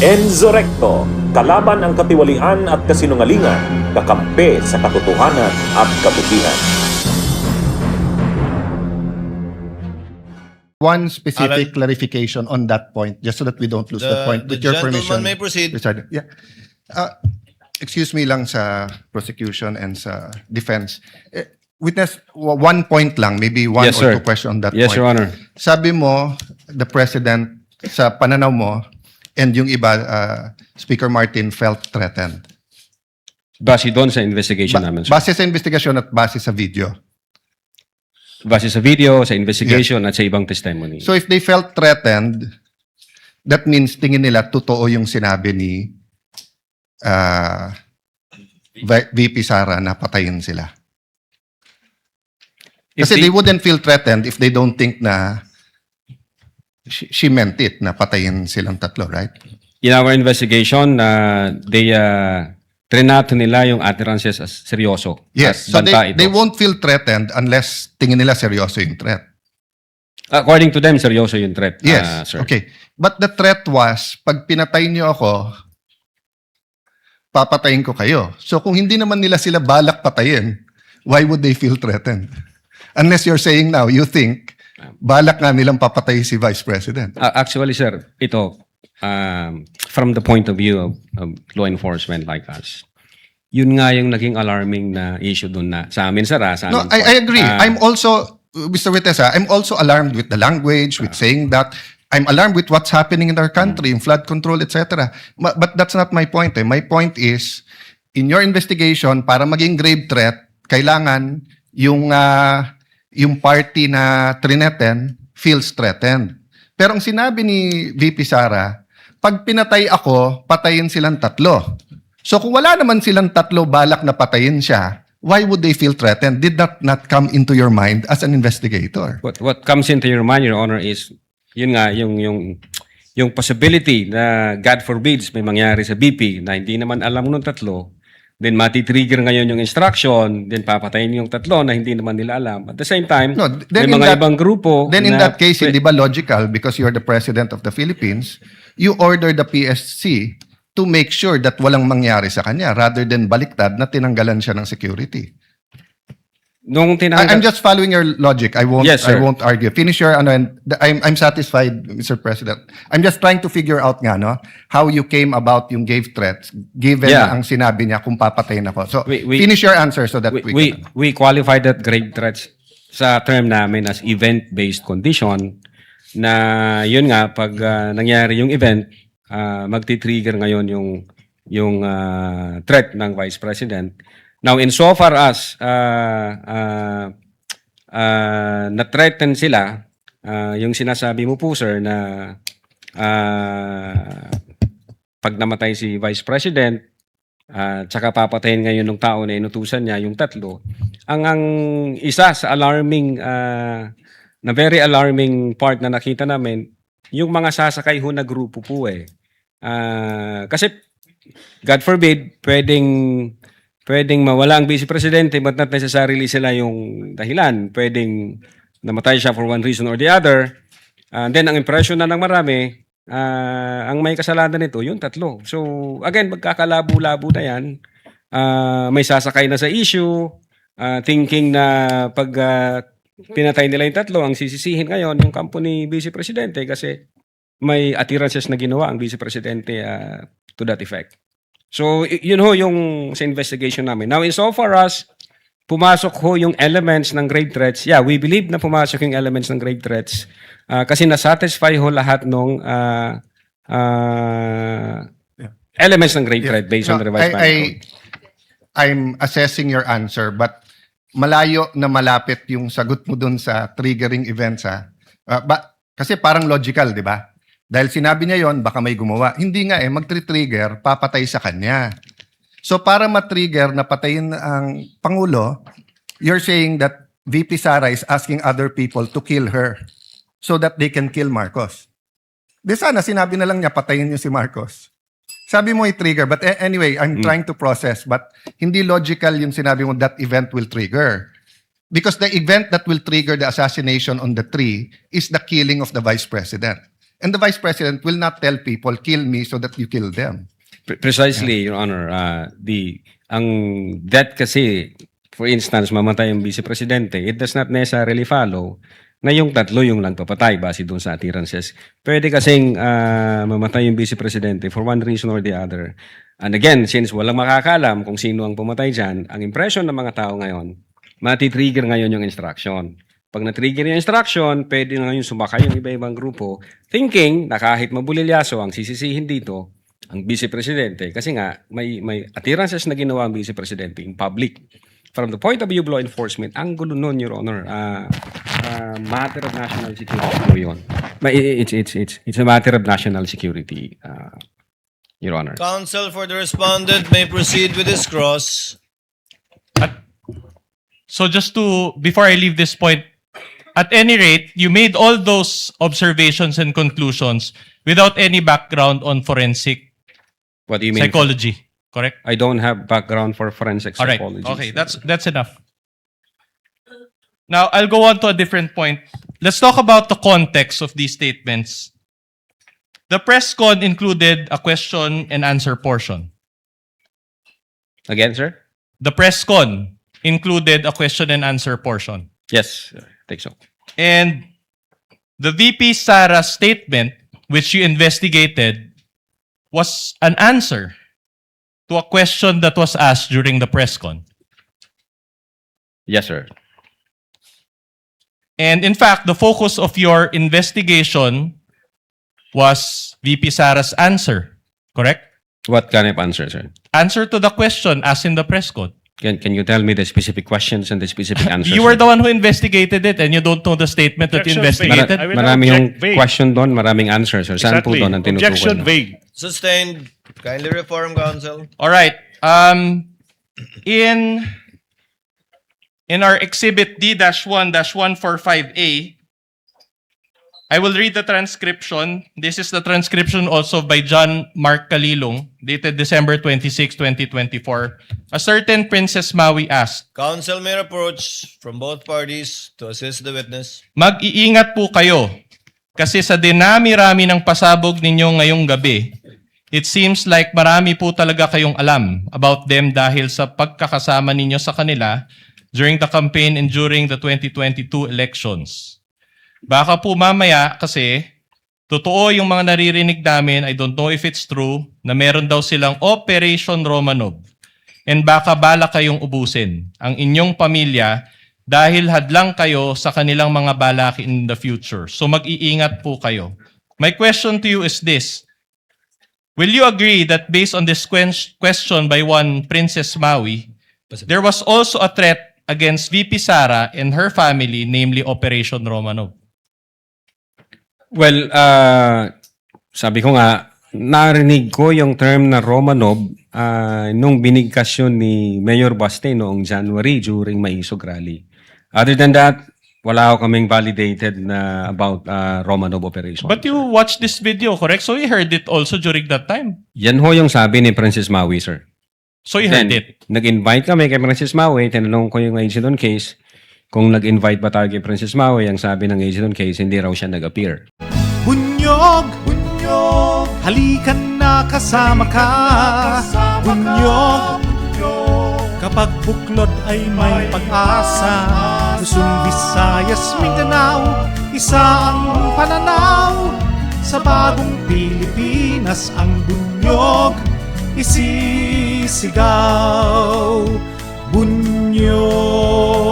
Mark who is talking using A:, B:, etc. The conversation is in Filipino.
A: Enzo Recto, kalaban ang katiwalian at kasinungalingan, kakampi sa katotohanan at kabutihan.
B: One specific clarification on that point, just so that we don't lose the point. With your permission,
C: may proceed.
B: Mr. Yeah. Excuse me lang sa prosecution and sa defense. Witness, one point lang, maybe one
D: Yes,
B: or
D: sir.
B: two questions on that
D: Yes,
B: point.
D: Your Honor.
B: Sabi mo, the President, sa pananaw mo, and yung iba, Speaker Martin felt threatened.
D: Base doon sa investigation namin, sir.
B: Base sa investigasyon at base sa video.
D: Base sa video, sa investigation, at sa ibang testimony.
B: So if they felt threatened, that means tingin nila totoo yung sinabi ni VP Sara na patayin sila. Kasi they wouldn't feel threatened if they don't think na she meant it, na patayin silang tatlo, right?
D: In our investigation, they trinato nila yung utterances as seryoso.
B: Yes.
D: At
B: So
D: banta ito.
B: they won't feel threatened unless tingin nila seryoso yung threat.
D: According to them, seryoso yung threat,
B: Yes.
D: sir.
B: Okay. But the threat was, pag pinatay niyo ako, papatayin ko kayo. So kung hindi naman nila sila balak patayin, why would they feel threatened? Unless you're saying now, you think, balak nga nilang papatay si Vice President.
D: Actually, sir, ito, from the point of view of law enforcement like us, yun nga yung naging alarming na issue doon na sa amin, sir. Sa
B: No,
D: amin
B: I agree. I'm also, Mr. Vitesa, I'm also alarmed with the language, with saying that. I'm alarmed with what's happening in our country, in flood control, etc. But that's not my point. My point is, in your investigation, para maging grave threat, kailangan yung party na trineten feels threatened. Pero ang sinabi ni VP Sara, pag pinatay ako, patayin silang tatlo. So kung wala naman silang tatlo balak na patayin siya, why would they feel threatened? Did that not come into your mind as an investigator?
D: What comes into your mind, Your Honor, is yun nga, yung possibility na God forbids may mangyari sa BP na hindi naman alam nung tatlo, then mati-trigger ngayon yung instruction, then papatayin yung tatlo na hindi naman nila alam. At the same time,
B: No,
D: may mga ibang grupo
B: Then in
D: na
B: that case, hindi ba logical, because you're the President of the Philippines, you order the PSC to make sure that walang mangyari sa kanya rather than baliktad na tinanggalan siya ng security.
D: nung
B: I'm just following your logic. I won't
D: Yes,
B: I
D: sir.
B: won't argue. Finish your and I'm satisfied, Mr. President. I'm just trying to figure out nga how you came about yung gave threats given
D: Yeah.
B: ang sinabi niya kung papatayin ako. So
D: We-
B: finish your answer so that we can.
D: we qualify that grave threats sa term namin as event-based condition na yun nga pag nangyari yung event magti-trigger ngayon yung threat ng Vice President. Now insofar as na-threaten sila yung sinasabi mo po sir na pag namatay si Vice President tsaka papatayin ngayon ng tao na inutusan niya, yung tatlo. Ang isa sa alarming, na very alarming part na nakita namin, yung mga sasakay ho na grupo po eh. Kasi, God forbid, pwedeng mawala ang Vice Presidente but not necessarily sila yung dahilan. Pwedeng namatay siya for one reason or the other. Then, ang impression na ng marami, ang may kasalanan nito, yung tatlo. So, again, magkakalabo-labo na yan. May sasakay na sa issue, thinking na pag pinatay nila yung tatlo, ang sisisihin ngayon yung kampo ni Vice Presidente kasi may attirances na ginawa ang Vice Presidente to that effect. So, yun ho yung sa investigation namin. Now, insofar as pumasok ho yung elements ng grave threats, yeah, we believe na pumasok yung elements ng grave threats kasi nasatisfy ho lahat ng elements ng grave threat based on the revised plan.
B: I'm assessing your answer, but malayo na malapit yung sagot mo dun sa triggering events kasi parang logical, di ba? Dahil sinabi niya yon, baka may gumawa. Hindi nga mag-trigger, papatay sa kanya. So para ma-trigger na patayin ang Pangulo, you're saying that VP Sara is asking other people to kill her so that they can kill Marcos. Di sana sinabi na lang niya patayin niyo si Marcos. Sabi mo i-trigger, but anyway, I'm trying to process, but hindi logical yung sinabi mo that event will trigger. Because the event that will trigger the assassination on the tree is the killing of the Vice President. And the Vice President will not tell people, kill me so that you kill them.
D: Precisely, Your Honor. Ang death kasi, for instance, mamatay yung Vice Presidente, it does not necessarily follow na yung tatlo yung lang papatay base doon sa utterances. Pwede kasing mamatay yung Vice Presidente for one reason or the other. And again, since walang makakalam kung sino ang pumatay dyan, ang impression ng mga tao ngayon, matitrigger ngayon yung instruction. Pag na-trigger yung instruction, pwede na ngayon sumakay yung iba-ibang grupo thinking na kahit mabulilyaso ang sisisihin dito, ang Vice Presidente. Kasi nga, may utterances na ginawa ang Vice Presidente in public. From the point of view of law enforcement, ang gulo nun, Your Honor, matter of national security po yun. It's a matter of national security, Your Honor.
C: Counsel for the respondent may proceed with his cross.
E: So just to, before I leave this point, at any rate, you made all those observations and conclusions without any background on forensic
D: What do you mean?
E: psychology, correct?
D: I don't have background for forensic
E: All right.
D: psychology.
E: Okay, that's enough. Now, I'll go on to a different point. Let's talk about the context of these statements. The press con included a question and answer portion.
D: Again, sir?
E: The press con included a question and answer portion.
D: Yes, I think so.
E: And the VP Sara's statement, which you investigated, was an answer to a question that was asked during the press con.
D: Yes, sir.
E: And in fact, the focus of your investigation was VP Sara's answer, correct?
D: What kind of answer, sir?
E: Answer to the question asked in the press con.
D: Can you tell me the specific questions and the specific answers?
E: You were
D: sir?
E: the one who investigated it and you don't know the statement that you
F: Objection
E: investigated.
F: I will
D: Marami yung
F: object vague.
D: question doon, maraming answers, sir. Saan po
F: Exactly.
D: doon ang
F: Objection
D: tinutukoy?
F: vague.
C: Sustained. Kindly reform, counsel.
E: All right. In our exhibit D-1-145A, I will read the transcription. This is the transcription also by John Mark Kalilong, dated December 26, 2024. A certain Princess Maui asked,
C: Counsel may approach from both parties to assist the witness.
E: mag-iingat po kayo kasi sa dinami-rami ng pasabog ninyo ngayong gabi, it seems like marami po talaga kayong alam about them dahil sa pagkakasama ninyo sa kanila during the campaign and during the 2022 elections. Baka po mamaya kasi totoo yung mga naririnig namin, I don't know if it's true, na meron daw silang Operation Romanov. And baka bala kayong ubusin ang inyong pamilya dahil hadlang kayo sa kanilang mga balak in the future. So mag-iingat po kayo. My question to you is this. Will you agree that based on this question by one Princess Maui, there was also a threat against VP Sara and her family, namely Operation Romanov?
D: Well, sabi ko nga, narinig ko yung term na Romanov nung binigkas yun ni Mayor Baste noong January during Maisog Rally. Other than that, wala ako kaming validated na about Romanov operation.
E: But you watched this video, correct? So you heard it also during that time.
D: Yan ho yung sabi ni Princess Maui, sir.
E: So you heard it.
D: Nag-invite kami kay Princess Maui, tinanong ko yung agent on case, kung nag-invite ba tayo kay Princess Maui, ang sabi ng agent on case, hindi raw siya nag-appear.
G: Bunyog, bunyog, halikan na kasama ka. Bunyog, kapag buklod ay may pag-asa. Luzon, Visayas, Mindanao, isa ang pananaw. Sa bagong Pilipinas ang bunyog isisigaw. Bunyog.